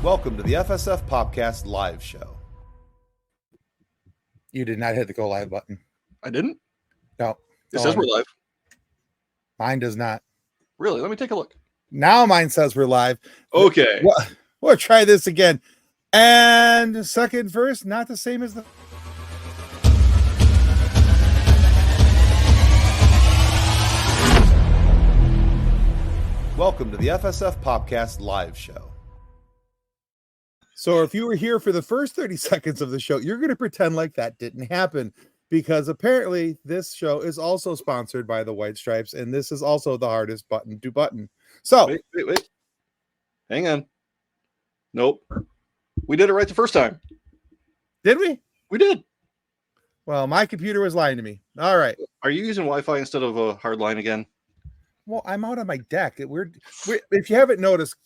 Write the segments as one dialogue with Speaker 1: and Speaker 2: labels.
Speaker 1: Welcome to the FSF Popcast live show.
Speaker 2: You did not hit the go live button.
Speaker 3: I didn't?
Speaker 2: No.
Speaker 3: It says we're live.
Speaker 2: Mine does not.
Speaker 3: Really? Let me take a look.
Speaker 2: Now mine says we're live.
Speaker 3: Okay.
Speaker 2: We'll try this again. And second verse, not the same as the...
Speaker 1: Welcome to the FSF Popcast live show.
Speaker 2: So if you were here for the first 30 seconds of the show, you're going to pretend like that didn't happen, because apparently this show is also sponsored by the White Stripes, and this is also the hardest button to button. So
Speaker 3: wait. Hang on. Nope. We did it right the first time.
Speaker 2: Did we?
Speaker 3: We did.
Speaker 2: Well, my computer was lying to me. All right.
Speaker 3: Are you using Wi-Fi instead of a hard line again?
Speaker 2: Well, I'm out on my deck. If you haven't noticed,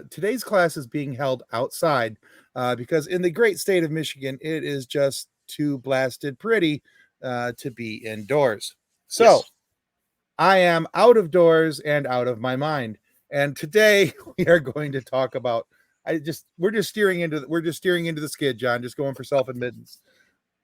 Speaker 2: today's class is being held outside because in the great state of Michigan, it is just too blasted pretty to be indoors. So yes. I am out of doors and out of my mind. And today we are going to talk about, we're just steering into the skid, John, just going for self-admittance.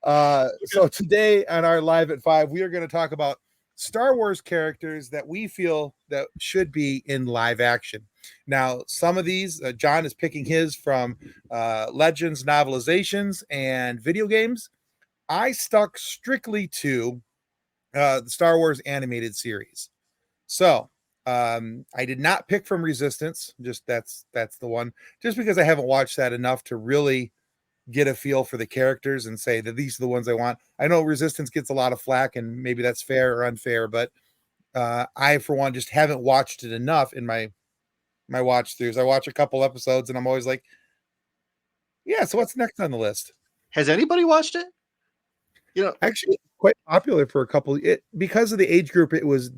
Speaker 2: So today on our Live at 5, we are going to talk about Star Wars characters that we feel that should be in live action. Now, some of these, John is picking his from Legends novelizations and video games. I stuck strictly to the Star Wars animated series. So I did not pick from Resistance. Just that's the one. Just because I haven't watched that enough to really get a feel for the characters and say that these are the ones I want. I know Resistance gets a lot of flack, and maybe that's fair or unfair, but I, for one, just haven't watched it enough in my watch throughs. I watch a couple episodes and I'm always like, yeah, so what's next on the list?
Speaker 3: Has anybody watched it?
Speaker 2: Actually quite popular for a couple, because of the age group it was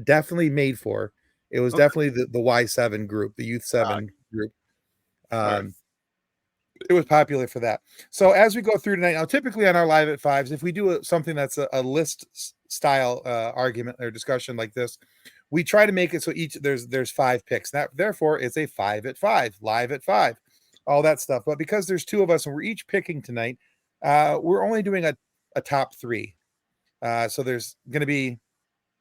Speaker 2: definitely made for. It was definitely the Y7 group, the Youth 7 group. Right. It was popular for that. So as we go through tonight, now typically on our Live at 5s, if we do something that's a list style argument or discussion like this, we try to make it so there's 5 picks. Therefore, it's a 5 at 5, Live at 5, all that stuff. But because there's 2 of us and we're each picking tonight, we're only doing a top 3. So there's going to be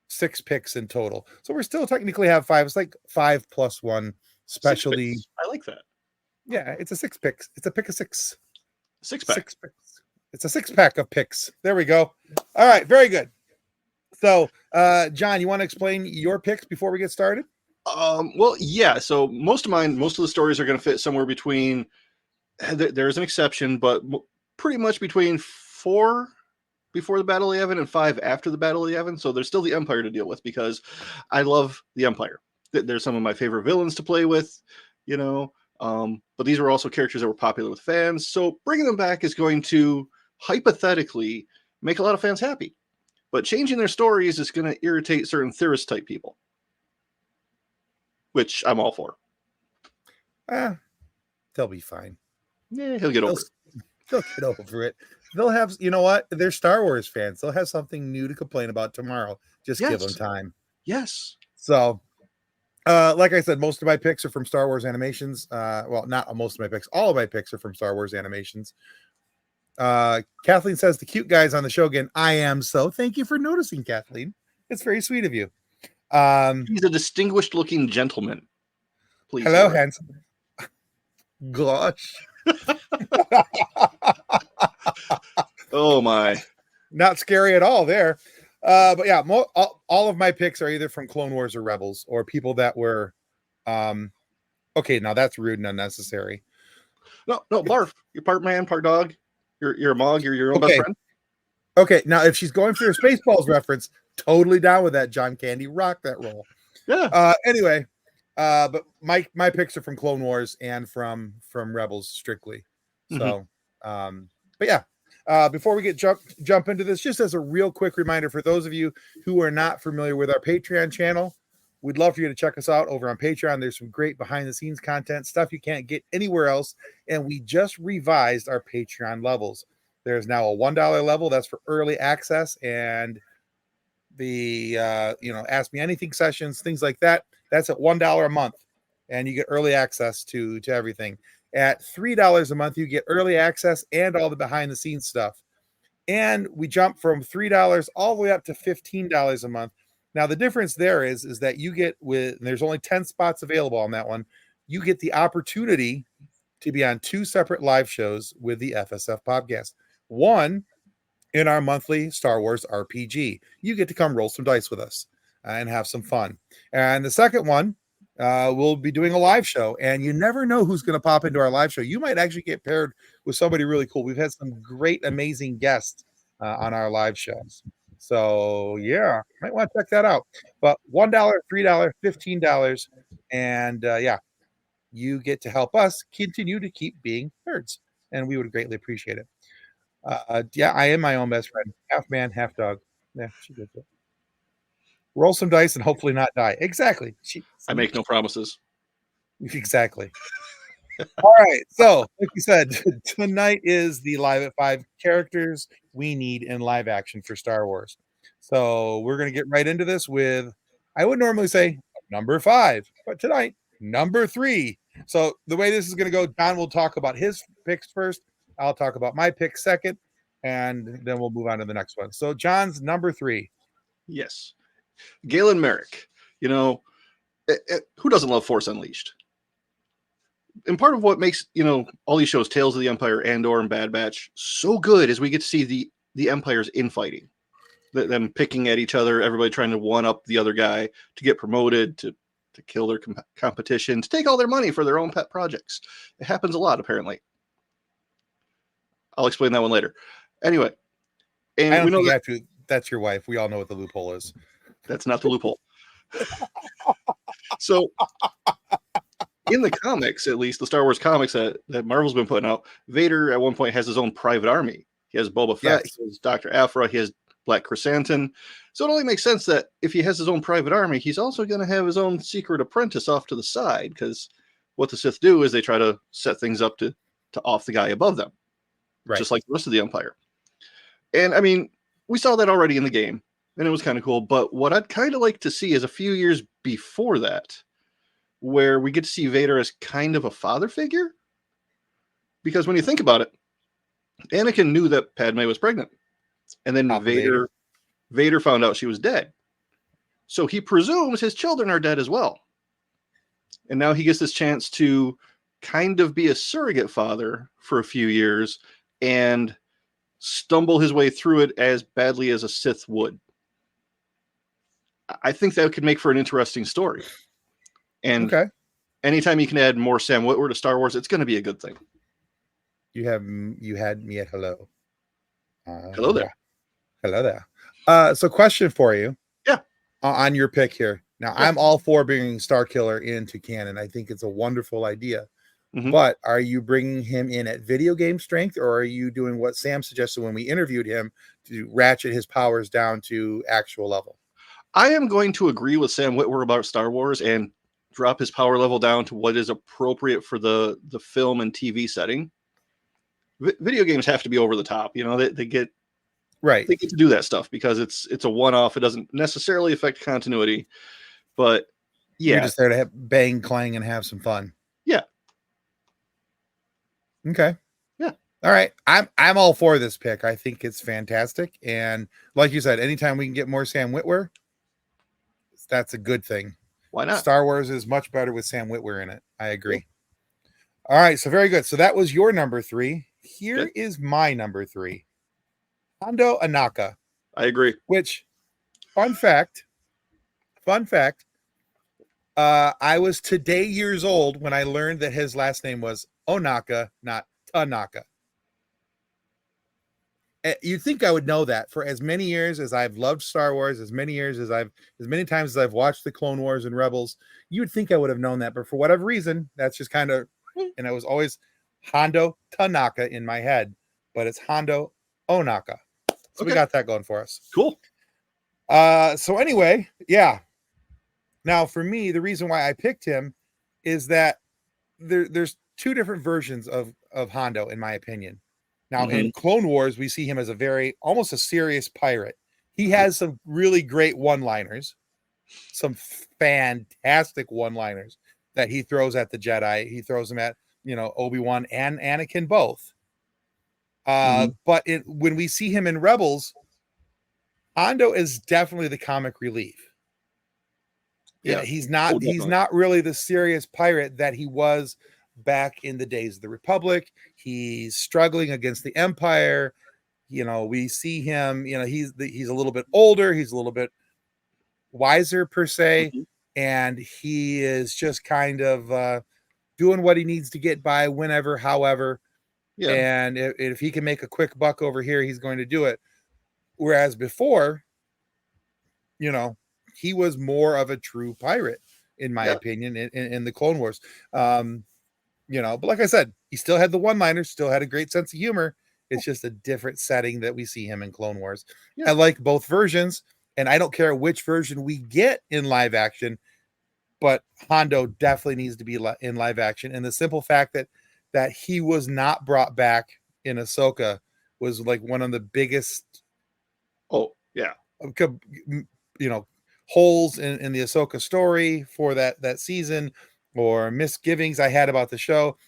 Speaker 2: 6 picks in total. So we're still technically have 5. It's like 5 plus 1 specialty.
Speaker 3: I like that.
Speaker 2: Yeah, it's a 6 picks. It's a pick of 6.
Speaker 3: 6-pack.
Speaker 2: 6 picks. It's a 6-pack of picks. There we go. All right, very good. So, John, you want to explain your picks before we get started?
Speaker 3: Well, yeah. So most of the stories are going to fit somewhere between. There's an exception, but pretty much between 4 before the Battle of Yavin and 5 after the Battle of Yavin. So there's still the Empire to deal with, because I love the Empire. There's some of my favorite villains to play with, but these were also characters that were popular with fans. So bringing them back is going to hypothetically make a lot of fans happy. But changing their stories is going to irritate certain theorist type people, which I'm all for.
Speaker 2: They'll be fine.
Speaker 3: Yeah, he'll get over it.
Speaker 2: They'll get over it. They'll have, you know what? They're Star Wars fans. They'll have something new to complain about tomorrow. Just give them time.
Speaker 3: Yes.
Speaker 2: So, like I said, most of my picks are from Star Wars animations. Well, not most of my picks. All of my picks are from Star Wars animations. Kathleen says, the cute guys on the show again. I am so. Thank you for noticing, Kathleen. It's very sweet of you.
Speaker 3: He's a distinguished looking gentleman. Please.
Speaker 2: Hello, handsome. Gosh.
Speaker 3: Oh my.
Speaker 2: Not scary at all there. But yeah, all of my picks are either from Clone Wars or Rebels, or people that were okay, now that's rude and unnecessary.
Speaker 3: No, barf. You're part man, part dog. You're a Mog, you're your own best friend.
Speaker 2: Okay, now if she's going for a Spaceballs reference, totally down with that. John Candy, rock that role.
Speaker 3: Yeah.
Speaker 2: Anyway, but my picks are from Clone Wars and from Rebels strictly. So but yeah. Before we jump into this, just as a real quick reminder for those of you who are not familiar with our Patreon channel, we'd love for you to check us out over on Patreon. There's some great behind the scenes content, stuff you can't get anywhere else. And we just revised our Patreon levels. There's now a $1 level that's for early access, and the Ask Me Anything sessions, things like that. That's at $1 a month, and you get early access to everything. At $3 a month, you get early access and all the behind the scenes stuff. And we jump from $3 all the way up to $15 a month. Now, the difference there is that you get there's only 10 spots available on that one. You get the opportunity to be on 2 separate live shows with the FSF podcast. One in our monthly Star Wars RPG. You get to come roll some dice with us and have some fun. And the second one, we'll be doing a live show, and you never know who's going to pop into our live show. You might actually get paired with somebody really cool. We've had some great, amazing guests on our live shows. So yeah, might want to check that out. But $1, $3, $15, and you get to help us continue to keep being nerds, and we would greatly appreciate it. I am my own best friend, half man, half dog. Yeah, she did it. Roll some dice and hopefully not die. Exactly.
Speaker 3: I make no promises.
Speaker 2: Exactly. All right. So, like you said, tonight is the Live at 5 characters we need in live action for Star Wars. So we're going to get right into this with, I would normally say number 5, but tonight, number 3. So the way this is going to go, John will talk about his picks first. I'll talk about my pick second, and then we'll move on to the next one. So John's number 3.
Speaker 3: Yes. Galen Merrick. You know, who doesn't love Force Unleashed? And part of what makes, all these shows, Tales of the Empire, Andor, and Bad Batch, so good is we get to see the Empire's infighting. Them picking at each other, everybody trying to one-up the other guy to get promoted, to kill their competition, to take all their money for their own pet projects. It happens a lot, apparently. I'll explain that one later. Anyway. And
Speaker 2: I don't think that's your wife. We all know what the loophole is.
Speaker 3: That's not the loophole. So, in the comics, at least, the Star Wars comics that Marvel's been putting out, Vader at one point has his own private army. He has Boba Fett,
Speaker 2: yes.
Speaker 3: He has Dr. Aphra, he has Black Chrysanthemum. So it only makes sense that if he has his own private army, he's also going to have his own secret apprentice off to the side, because what the Sith do is they try to set things up to off the guy above them, right, just like the rest of the Empire. And, I mean, we saw that already in the game, and it was kind of cool. But what I'd kind of like to see is a few years before that, where we get to see Vader as kind of a father figure. Because when you think about it, Anakin knew that Padme was pregnant. And then Vader found out she was dead. So he presumes his children are dead as well. And now he gets this chance to kind of be a surrogate father for a few years and stumble his way through it as badly as a Sith would. I think that could make for an interesting story. And anytime you can add more Sam Witwer to Star Wars, it's going to be a good thing.
Speaker 2: You had me at hello.
Speaker 3: Hello there.
Speaker 2: Hello there. So question for you.
Speaker 3: Yeah.
Speaker 2: On your pick here. Now, I'm all for bringing Starkiller into canon. I think it's a wonderful idea. Mm-hmm. But are you bringing him in at video game strength, or are you doing what Sam suggested when we interviewed him, to ratchet his powers down to actual level?
Speaker 3: I am going to agree with Sam Witwer about Star Wars and drop his power level down to what is appropriate for the film and TV setting. Video games have to be over the top. They get right. They get to do that stuff because it's a one-off. It doesn't necessarily affect continuity, but yeah,
Speaker 2: you're just there to have bang, clang, and have some fun.
Speaker 3: Yeah.
Speaker 2: Okay.
Speaker 3: Yeah.
Speaker 2: All right. I'm all for this pick. I think it's fantastic, and like you said, anytime we can get more Sam Witwer, that's a good thing.
Speaker 3: Why not?
Speaker 2: Star Wars is much better with Sam Witwer in it. I agree. All right. So very good. So that was your number 3. Here is my number 3. Hondo Ohnaka.
Speaker 3: I agree.
Speaker 2: Which, fun fact, I was today years old when I learned that his last name was Ohnaka, not Tanaka. You'd think I would know that. For as many years as I've loved Star Wars, as many times as I've watched the Clone Wars and Rebels, you'd think I would have known that. But for whatever reason, that's just kind of, and it was always Hondo Tanaka in my head, but it's Hondo Ohnaka. So we got that going for us.
Speaker 3: Cool.
Speaker 2: So anyway, yeah. Now for me, the reason why I picked him is that there's 2 different versions of Hondo, in my opinion. Now, in Clone Wars, we see him as almost a serious pirate. He has some really great one-liners, some fantastic one-liners that he throws at the Jedi. He throws them at Obi-Wan and Anakin both. But when we see him in Rebels, Hondo is definitely the comic relief.
Speaker 3: Yeah,
Speaker 2: he's not really the serious pirate that he was back in the days of the Republic. He's struggling against the Empire. We see him, he's a little bit older, he's a little bit wiser per se, and he is just kind of doing what he needs to get by whenever, however.
Speaker 3: Yeah.
Speaker 2: And if he can make a quick buck over here, he's going to do it. Whereas before, he was more of a true pirate, in my opinion, in the Clone Wars. But like I said, he still had the one-liners, still had a great sense of humor. It's just a different setting that we see him in Clone Wars. Yeah. I like both versions, and I don't care which version we get in live action, but Hondo definitely needs to be in live action. And the simple fact that he was not brought back in Ahsoka was like one of the biggest holes in the Ahsoka story for that season, or misgivings I had about the show.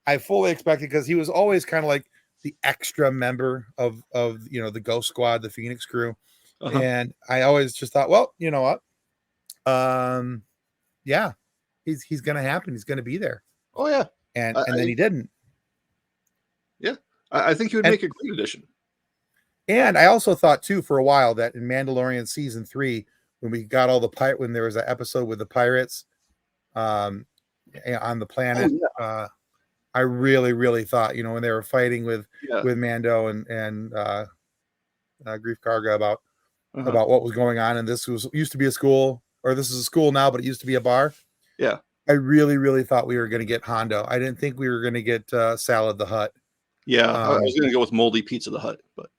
Speaker 2: I fully expected, because he was always kind of like the extra member of the Ghost Squad, the Phoenix crew. And I always just thought, well, you know what? Yeah, he's gonna happen. He's gonna be there.
Speaker 3: Oh yeah.
Speaker 2: And then he didn't.
Speaker 3: Yeah. I think he would make a great addition.
Speaker 2: And I also thought too, for a while, that in Mandalorian season 3, when we got all when there was an episode with the pirates on the planet, I really, really thought, when they were fighting with Mando and Grief Karga about what was going on, and this used to be a school, or this is a school now, but it used to be a bar.
Speaker 3: Yeah.
Speaker 2: I really, really thought we were going to get Hondo. I didn't think we were going to get Salad the Hutt.
Speaker 3: Yeah, I was going to go with Moldy Pizza the Hutt, but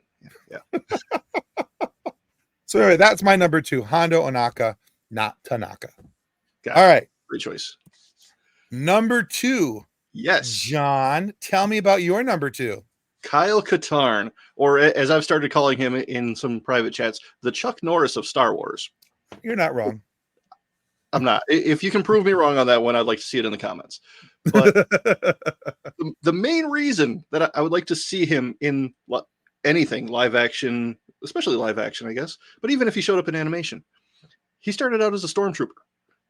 Speaker 3: yeah.
Speaker 2: So anyway, that's my number 2, Hondo Ohnaka, not Tanaka. All right.
Speaker 3: Great choice.
Speaker 2: Number 2.
Speaker 3: Yes.
Speaker 2: John, tell me about your number 2.
Speaker 3: Kyle Katarn, or as I've started calling him in some private chats, the Chuck Norris of Star Wars.
Speaker 2: You're not wrong.
Speaker 3: I'm not. If you can prove me wrong on that one, I'd like to see it in the comments. But the main reason that I would like to see him in anything live action, especially live action, I guess, but even if he showed up in animation, he started out as a stormtrooper.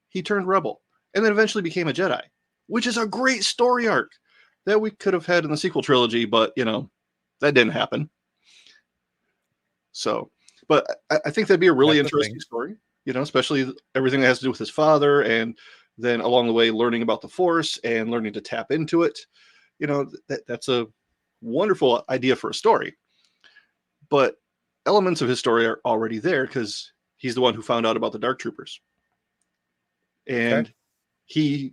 Speaker 3: He turned rebel and then eventually became a Jedi, which is a great story arc that we could have had in the sequel trilogy, but that didn't happen. So, but I think that'd be a really interesting story, especially everything that has to do with his father, and then along the way, learning about the Force and learning to tap into it. That's a wonderful idea for a story, but elements of his story are already there because he's the one who found out about the Dark Troopers. And his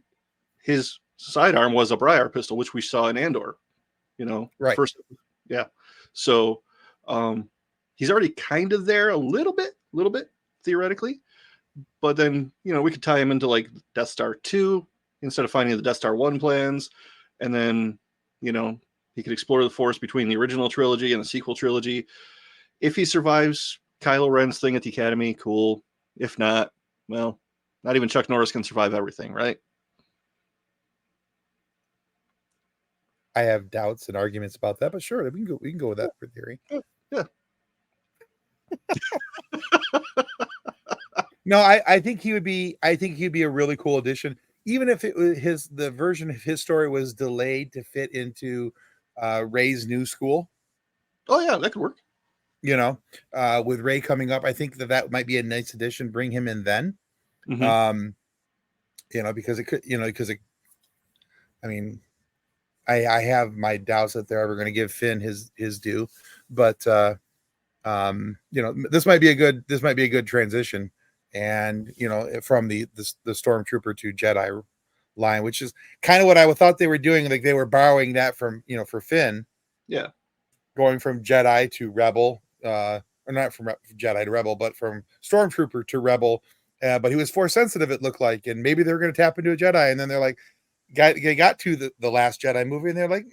Speaker 3: sidearm was a Briar pistol, which we saw in Andor,
Speaker 2: right.
Speaker 3: First. Yeah. So, he's already kind of there a little bit theoretically, but then, we could tie him into like Death Star 2 instead of finding the Death Star 1 plans. And then, he could explore the Force between the original trilogy and the sequel trilogy. If he survives Kylo Ren's thing at the Academy, cool. If not, well, not even Chuck Norris can survive everything, right?
Speaker 2: I have doubts and arguments about that, but sure, we can go with that for theory.
Speaker 3: Yeah.
Speaker 2: No, I think he'd be a really cool addition, even if it was the version of his story was delayed to fit into Rey's new school.
Speaker 3: Oh yeah, that could work.
Speaker 2: With Rey coming up, I think that might be a nice addition. Bring him in then.
Speaker 3: Mm-hmm.
Speaker 2: Because it could, I mean, I have my doubts that they're ever going to give Finn his due, but this might be a good transition, and from the stormtrooper to Jedi line, which is kind of what I thought they were doing. Like they were borrowing that from for Finn, going from Jedi to Rebel, or not from Jedi to Rebel, but from stormtrooper to Rebel. But he was Force sensitive, it looked like, and maybe they were going to tap into a Jedi, and then they're like, they got to the Last Jedi movie, and they're like,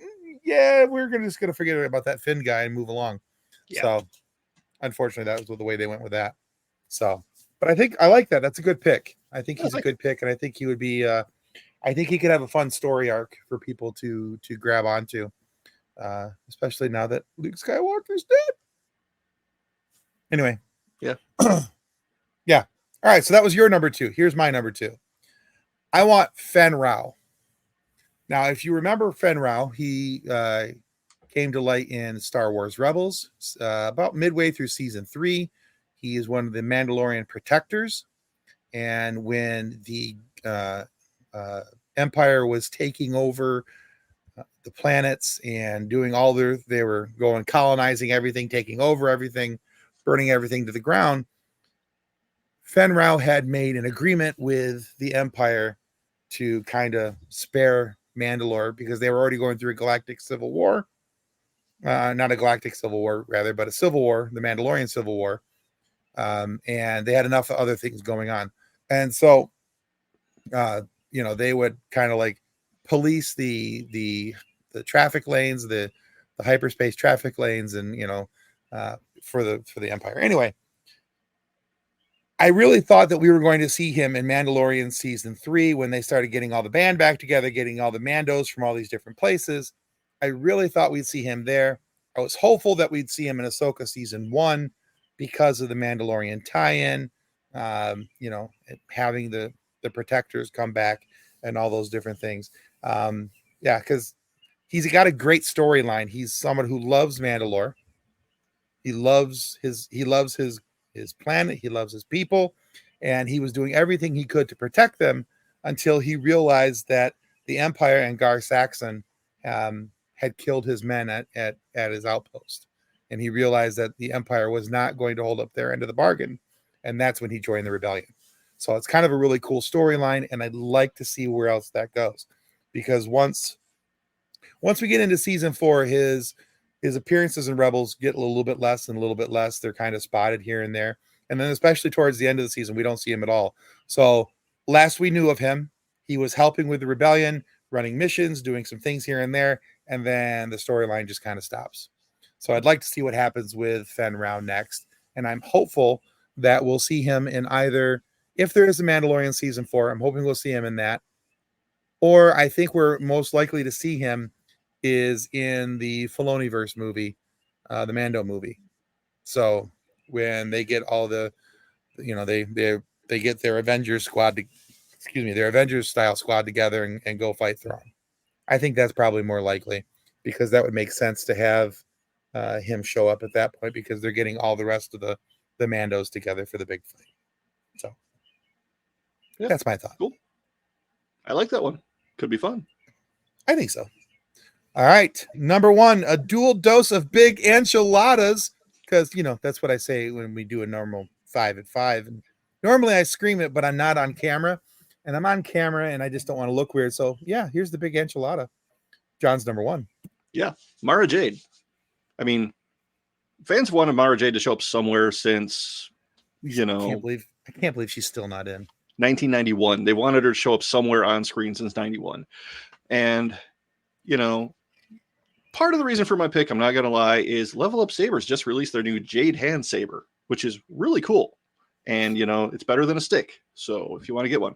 Speaker 2: yeah, we're just going to forget about that Finn guy and move along. Yeah. So, unfortunately, that was the way they went with that. So, but I think I like that. That's a good pick. I think he's a good pick, and I think he would be I think he could have a fun story arc for people to grab onto, especially now that Luke Skywalker's dead. Anyway,
Speaker 3: Yeah.
Speaker 2: Yeah. All right, so that was your number 2. Here's my number 2. I want Fen Rao. Now, if you remember Fen Rao, he came to light in Star Wars Rebels about midway through season 3. He is one of the Mandalorian protectors. And when the Empire was taking over the planets and doing all they were going colonizing everything, taking over everything, burning everything to the ground, Fen Rao had made an agreement with the Empire to kind of spare Mandalore because they were already going through a galactic civil war. Not a galactic civil war, rather, but a civil war, the Mandalorian Civil War. And they had enough other things going on. And so, they would kind of like police the traffic lanes, the hyperspace traffic lanes, and, for the Empire. Anyway, I really thought that we were going to see him in Mandalorian season 3 when they started getting all the band back together, getting all the Mandos from all these different places. I really thought we'd see him there. I was hopeful that we'd see him in Ahsoka season 1 because of the Mandalorian tie-in, having the protectors come back and all those different things. Because he's got a great storyline. He's someone who loves Mandalore. He loves his planet, he loves his people, and he was doing everything he could to protect them until he realized that the Empire and Gar Saxon had killed his men at his outpost, and he realized that the Empire was not going to hold up their end of the bargain, and that's when he joined the rebellion. So it's kind of a really cool storyline, and I'd like to see where else that goes, because once we get into season 4, his appearances in Rebels get a little bit less and a little bit less. They're kind of spotted here and there. And then especially towards the end of the season, we don't see him at all. So last we knew of him, he was helping with the rebellion, running missions, doing some things here and there. And then the storyline just kind of stops. So I'd like to see what happens with Fen Rao next. And I'm hopeful that we'll see him in either, if there is a Mandalorian season 4, I'm hoping we'll see him in that. Or I think we're most likely to see him is in the Filoniverse movie, the Mando movie. So when they get all the, they get their Avengers their Avengers style squad together and go fight Thrawn. I think that's probably more likely because that would make sense to have him show up at that point because they're getting all the rest of the Mandos together for the big fight. So that's my thought.
Speaker 3: Cool. I like that one. Could be fun.
Speaker 2: I think so. All right. Number 1, a dual dose of big enchiladas. Because, that's what I say when we do a normal 5 at 5. And normally I scream it, but I'm not on camera. And I'm on camera and I just don't want to look weird. So, yeah, here's the big enchilada. John's number 1.
Speaker 3: Yeah. Mara Jade. I mean, fans wanted Mara Jade to show up somewhere since,
Speaker 2: I can't believe she's still not in.
Speaker 3: 1991. They wanted her to show up somewhere on screen since 91. And, part of the reason for my pick, I'm not going to lie, is Level Up Sabers just released their new Jade Hand Saber, which is really cool. And, it's better than a stick. So if you want to get one,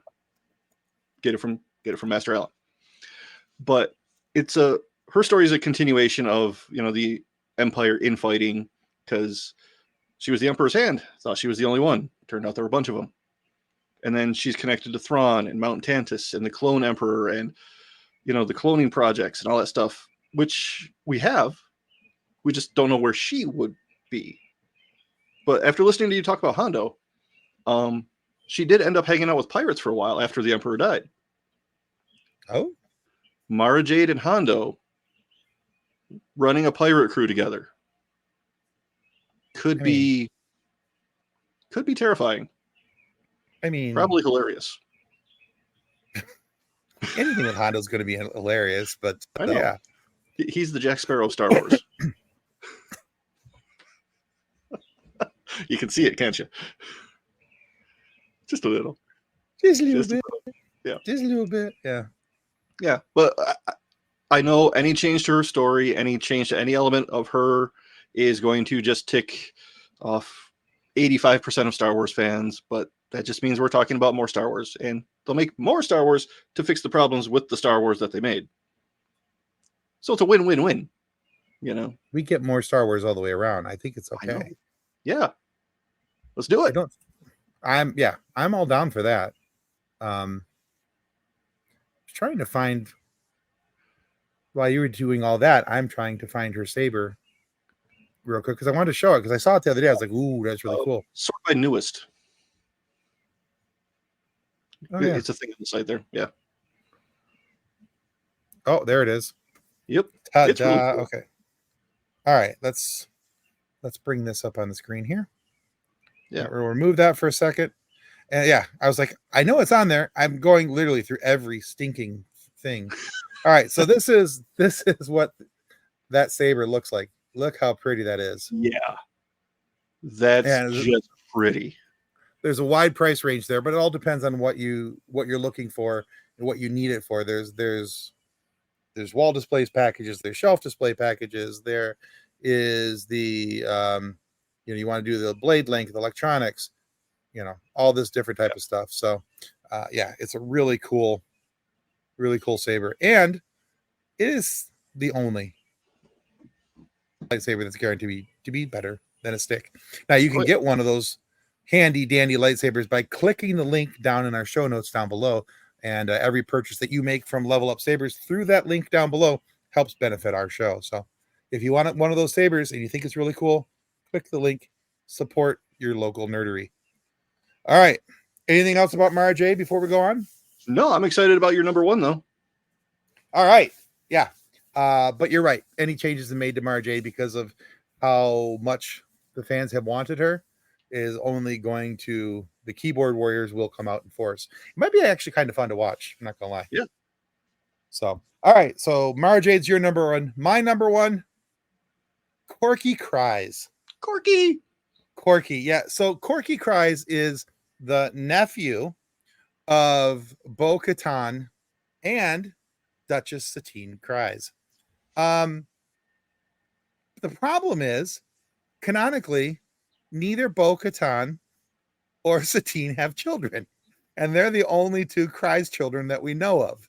Speaker 3: get it from Master Allen. But her story is a continuation of, the Empire infighting because she was the Emperor's hand. Thought she was the only one. Turned out there were a bunch of them. And then she's connected to Thrawn and Mount Tantus and the Clone Emperor and, the cloning projects and all that stuff, which we have. We just don't know where she would be. But after listening to you talk about Hondo, she did end up hanging out with pirates for a while after the Emperor died.
Speaker 2: Oh?
Speaker 3: Mara Jade and Hondo running a pirate crew together. Could be terrifying.
Speaker 2: I mean,
Speaker 3: probably hilarious.
Speaker 2: Anything with Hondo's going to be hilarious, but
Speaker 3: I know.
Speaker 2: Yeah.
Speaker 3: He's the Jack Sparrow of Star Wars. You can see it, can't you? Just a little.
Speaker 2: Just a little bit.
Speaker 3: Yeah.
Speaker 2: Just a little bit. Yeah.
Speaker 3: Yeah. But I know any change to her story, any change to any element of her is going to just tick off 85% of Star Wars fans. But That just means we're talking about more Star Wars, and they'll make more Star Wars to fix the problems with the Star Wars that they made. So it's a win-win-win, you know.
Speaker 2: We get more Star Wars all the way around. I think it's
Speaker 3: I know.
Speaker 2: okay.
Speaker 3: Yeah, let's do it.
Speaker 2: I'm all down for that. Trying to find, while you were doing all that, I'm trying to find her saber real quick because I wanted to show it because I saw it the other day. I was like, ooh, that's really cool.
Speaker 3: Sort by Newest.
Speaker 2: Oh, yeah.
Speaker 3: It's a thing on the site there. Yeah.
Speaker 2: Oh, there it is.
Speaker 3: Yep.
Speaker 2: It's
Speaker 3: really cool.
Speaker 2: Okay. All right. Let's bring this up on the screen here.
Speaker 3: Yeah.
Speaker 2: We'll remove that for a second. And yeah, I was like, I know it's on there. I'm going literally through every stinking thing. All right. So this is what that saber looks like. Look how pretty that is.
Speaker 3: Yeah. That's just pretty.
Speaker 2: There's a wide price range there, but it all depends on what you're looking for and what you need it for. There's wall displays packages, there's shelf display packages, there is the you want to do the blade length, electronics, all this different type of stuff. So it's a really cool saber, and it is the only lightsaber that's guaranteed to be better than a stick. Now you can get one of those handy dandy lightsabers by clicking the link down in our show notes down below, and every purchase that you make from Level Up Sabers through that link down below helps benefit our show. So if you want one of those sabers and you think it's really cool, click the link, support your local nerdery. All right, anything else about Mara Jade before we go on?
Speaker 3: No, I'm excited about your number one though.
Speaker 2: All right, yeah, but you're right, any changes made to Mara Jade because of how much the fans have wanted her is only going to, the keyboard warriors will come out in force. It might be actually kind of fun to watch. I'm not gonna lie.
Speaker 3: Yeah.
Speaker 2: So, all right. So Mara Jade's your number one. My number one, Corky Kryze.
Speaker 3: Corky.
Speaker 2: Yeah. So Corky Kryze is the nephew of Bo-Katan and Duchess Satine Kryze. The problem is, canonically, neither Bo-Katan or Satine have children, and they're the only two Kryze children that we know of.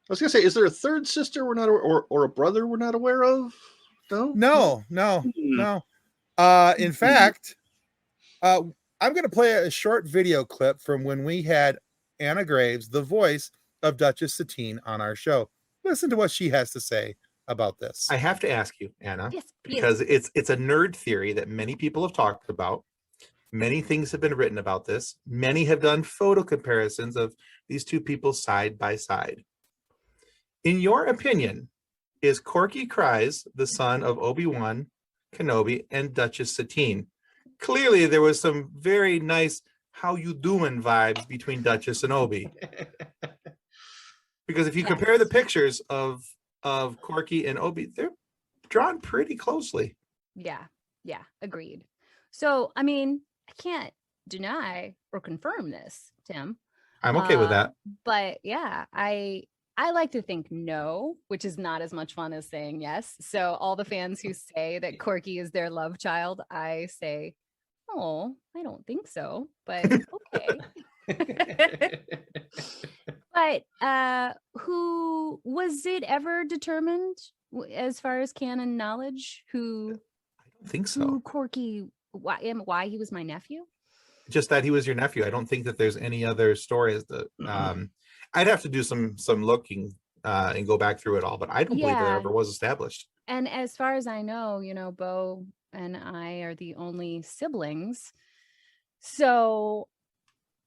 Speaker 3: I was gonna say, is there a third sister we're not, or a brother we're not aware of?
Speaker 2: No. In fact, I'm gonna play a short video clip from when we had Anna Graves, the voice of Duchess Satine, on our show. Listen to what she has to say about this.
Speaker 4: I have to ask you, Anna,
Speaker 5: Yes,
Speaker 4: because it's a nerd theory that many people have talked about. Many things have been written about this. Many have done photo comparisons of these two people side by side. In your opinion, is Corky Kryze the son of Obi-Wan Kenobi and Duchess Satine? Clearly, there was some very nice "how you doing" vibes between Duchess and Obi. Because if you compare the pictures of Corky and Obi, they're drawn pretty closely.
Speaker 5: Yeah, agreed. So, I mean, I can't deny or confirm this, Tim.
Speaker 4: I'm okay with that.
Speaker 5: But yeah, I like to think no, which is not as much fun as saying yes. So all the fans who say that Corky is their love child, I say, oh, I don't think so, but okay. But who was it ever determined, as far as canon knowledge, who
Speaker 4: I don't think so.
Speaker 5: Who Corky, why he was my nephew?
Speaker 4: Just that he was your nephew. I don't think that there's any other stories that I'd have to do some looking and go back through it all, but I don't believe there ever was established.
Speaker 5: And as far as I know, Bo and I are the only siblings. So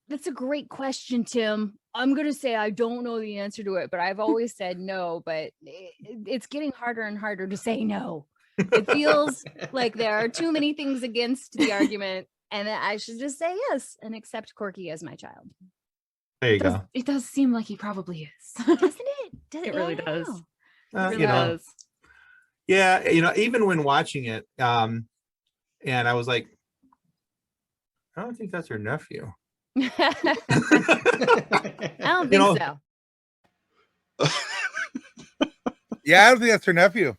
Speaker 5: that's a great question, Tim. I'm going to say I don't know the answer to it, but I've always said no, but it's getting harder and harder to say no. It feels like there are too many things against the argument, and that I should just say yes and accept Corky as my child.
Speaker 4: There you go.
Speaker 6: It does seem like he probably is.
Speaker 5: Doesn't it?
Speaker 6: It really does.
Speaker 5: It really
Speaker 6: does.
Speaker 4: Yeah, even when watching it, and I was like, I don't think that's her nephew.
Speaker 5: I don't think so.
Speaker 2: Yeah, I don't think that's her nephew.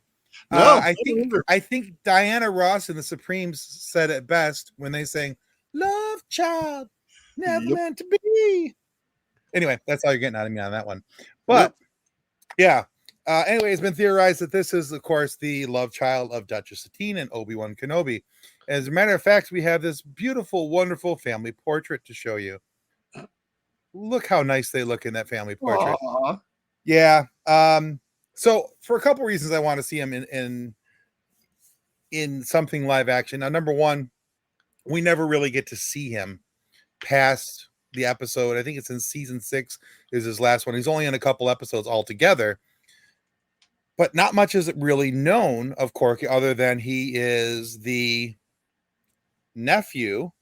Speaker 3: No,
Speaker 2: I think Diana Ross and the Supremes said it best when they sang "Love Child." Never
Speaker 3: Yep.
Speaker 2: meant to be. Anyway, that's all you're getting out of me on that one. But yeah. Anyway, it's been theorized that this is, of course, the love child of Duchess Satine and Obi-Wan Kenobi. As a matter of fact, we have this beautiful, wonderful family portrait to show you. Look how nice they look in that family portrait.
Speaker 3: Aw.
Speaker 2: Yeah. So for a couple reasons, I want to see him in something live action. Now, number one, we never really get to see him past the episode. I think it's in season 6 is his last one. He's only in a couple episodes altogether, but not much is really known of Corky other than he is the nephew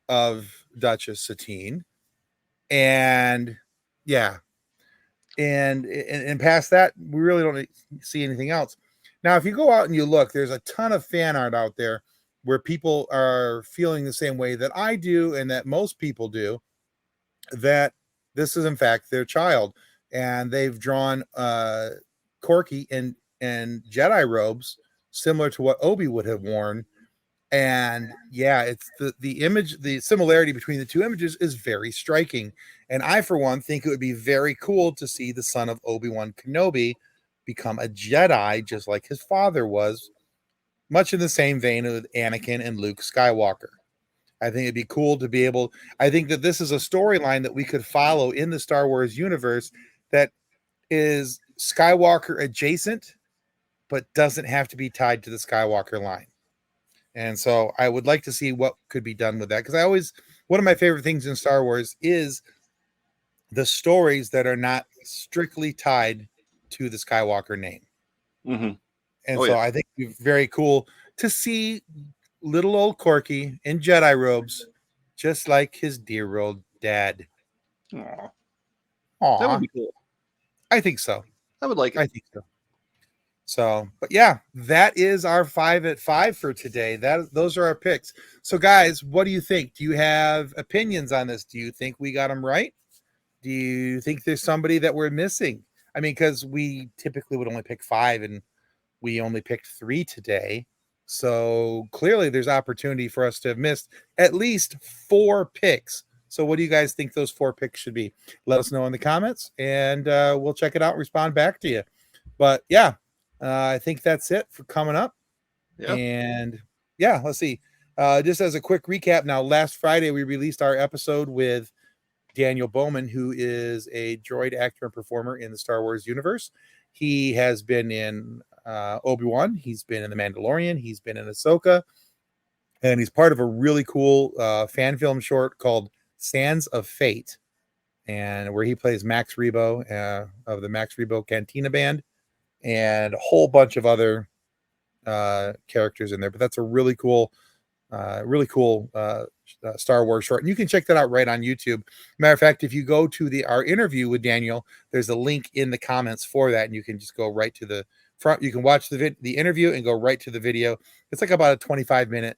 Speaker 2: of Duchess Satine. And yeah, and past that, we really don't see anything else. Now, if you go out and you look, there's a ton of fan art out there where people are feeling the same way that I do and that most people do, that this is in fact their child, and they've drawn Corky in Jedi robes similar to what Obi would have worn. And yeah, it's the image, the similarity between the two images is very striking. And I, for one, think it would be very cool to see the son of Obi-Wan Kenobi become a Jedi, just like his father was, much in the same vein of Anakin and Luke Skywalker. I think it'd be cool to be able, I think that this is a storyline that we could follow in the Star Wars universe that is Skywalker adjacent, but doesn't have to be tied to the Skywalker line. And so I would like to see what could be done with that. Because one of my favorite things in Star Wars is the stories that are not strictly tied to the Skywalker name.
Speaker 3: Mm-hmm.
Speaker 2: And I think it'd be very cool to see little old Corky in Jedi robes, just like his dear old dad.
Speaker 3: Aw.
Speaker 2: Aww.
Speaker 3: That would be cool.
Speaker 2: I think so.
Speaker 3: I would like it.
Speaker 2: I think so. So, but yeah, that is our 5 at 5 for today. Those are our picks. So, guys, what do you think? Do you have opinions on this? Do you think we got them right? Do you think there's somebody that we're missing? I mean, because we typically would only pick 5 and we only picked 3 today. So clearly there's opportunity for us to have missed at least 4 picks. So what do you guys think those 4 picks should be? Let us know in the comments and we'll check it out and respond back to you. But yeah, I think that's it for coming up.
Speaker 3: Yeah.
Speaker 2: And yeah, let's see. Just as a quick recap, now last Friday we released our episode with Daniel Bowman, who is a droid actor and performer in the Star Wars universe. He has been in Obi-Wan. He's been in The Mandalorian. He's been in Ahsoka. And he's part of a really cool fan film short called Sands of Fate, and where he plays Max Rebo of the Max Rebo Cantina Band and a whole bunch of other characters in there. But that's a really cool Star Wars short, and you can check that out right on YouTube. Matter of fact, if you go to our interview with Daniel, there's a link in the comments for that, and you can just go right to the front. You can watch the interview and go right to the video. It's like about a 25-minute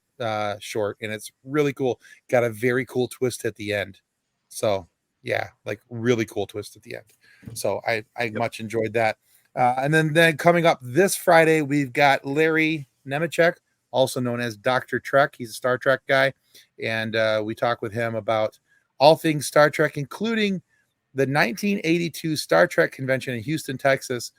Speaker 2: short, and it's really cool. Got a very cool twist at the end. So yeah, like really cool twist at the end. So I much enjoyed that. And then coming up this Friday, we've got Larry Nemechek, also known as Dr. Trek. He's a Star Trek guy. And we talk with him about all things Star Trek, including the 1982 Star Trek convention in Houston, Texas,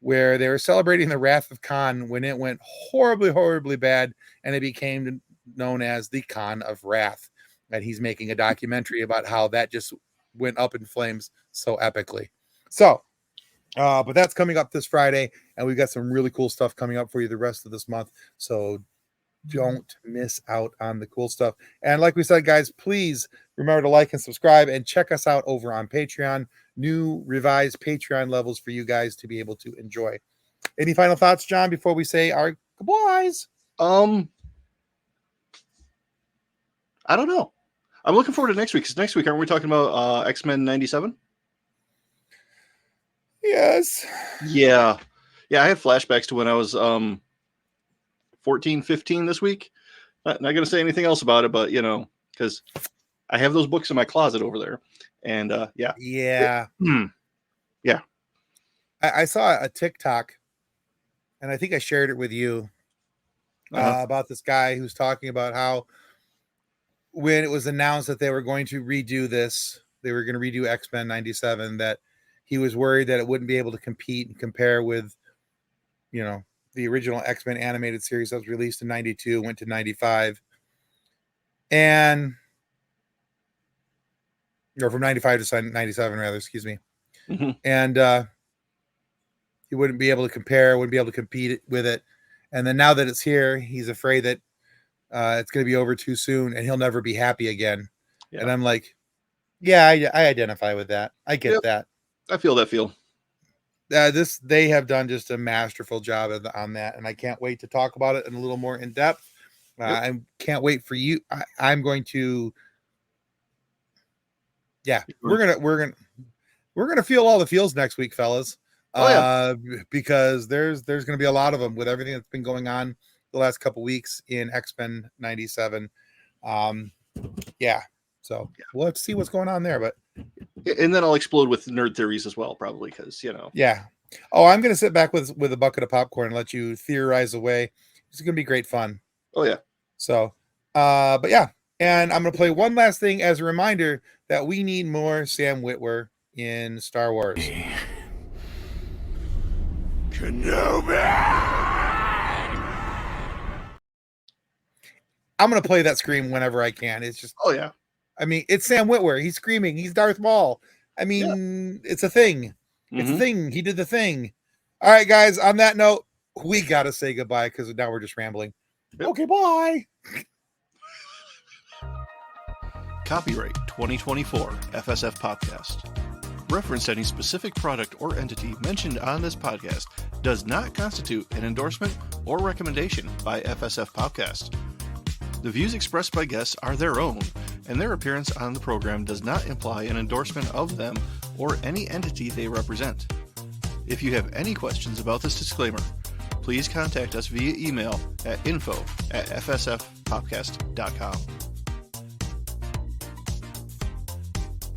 Speaker 2: where they were celebrating the Wrath of Khan when it went horribly, horribly bad. And it became known as the Khan of Wrath. And he's making a documentary about how that just went up in flames so epically. So, but that's coming up this Friday, and we've got some really cool stuff coming up for you the rest of this month. So don't miss out on the cool stuff. And like we said, guys, please remember to like and subscribe and check us out over on Patreon. New revised Patreon levels for you guys to be able to enjoy. Any final thoughts, John, before we say our goodbyes?
Speaker 3: I don't know. I'm looking forward to next week, because next week, aren't we talking about X-Men 97?
Speaker 2: Yes.
Speaker 3: Yeah. I have flashbacks to when I was 14, 15 this week. Not going to say anything else about it, but, because I have those books in my closet over there. And yeah.
Speaker 2: Yeah.
Speaker 3: Yeah.
Speaker 2: I saw a TikTok, and I think I shared it with you about this guy who's talking about how when it was announced that they were going to redo this, they were going to redo X-Men 97, that he was worried that it wouldn't be able to compete and compare with, you know, the original X-Men animated series that was released in 92, went to 95. And or from 95 to 97, rather, excuse me.
Speaker 3: Mm-hmm.
Speaker 2: And he wouldn't be able to compare, wouldn't be able to compete with it. And then now that it's here, he's afraid that it's going to be over too soon and he'll never be happy again.
Speaker 3: Yeah.
Speaker 2: And I'm like, yeah, I identify with that. I get that.
Speaker 3: I feel that feel.
Speaker 2: They have done just a masterful job on that. And I can't wait to talk about it in a little more in depth. I can't wait for you. I'm going to, we're gonna feel all the feels next week, fellas. Because there's gonna be a lot of them with everything that's been going on the last couple weeks in X-Men 97. So we'll have to see what's going on there, but
Speaker 3: and then I'll explode with nerd theories as well, probably, because
Speaker 2: I'm gonna sit back with a bucket of popcorn and let you theorize away. It's gonna be great fun.
Speaker 3: Oh yeah.
Speaker 2: So but yeah, and I'm gonna play one last thing as a reminder that we need more Sam Witwer in Star Wars. Kenobi! I'm going to play that scream whenever I can. It's just, I mean, it's Sam Witwer. He's screaming. He's Darth Maul. I mean, it's a thing. It's a thing. He did the thing. All right, guys, on that note, we got to say goodbye because now we're just rambling.
Speaker 3: Yep.
Speaker 2: Okay, bye.
Speaker 3: Copyright 2024 FSF Podcast. Reference to any specific product or entity mentioned on this podcast does not constitute an endorsement or recommendation by FSF Podcast. The views expressed by guests are their own, and their appearance on the program does not imply an endorsement of them or any entity they represent. If you have any questions about this disclaimer, please contact us via email at info@fsfpodcast.com.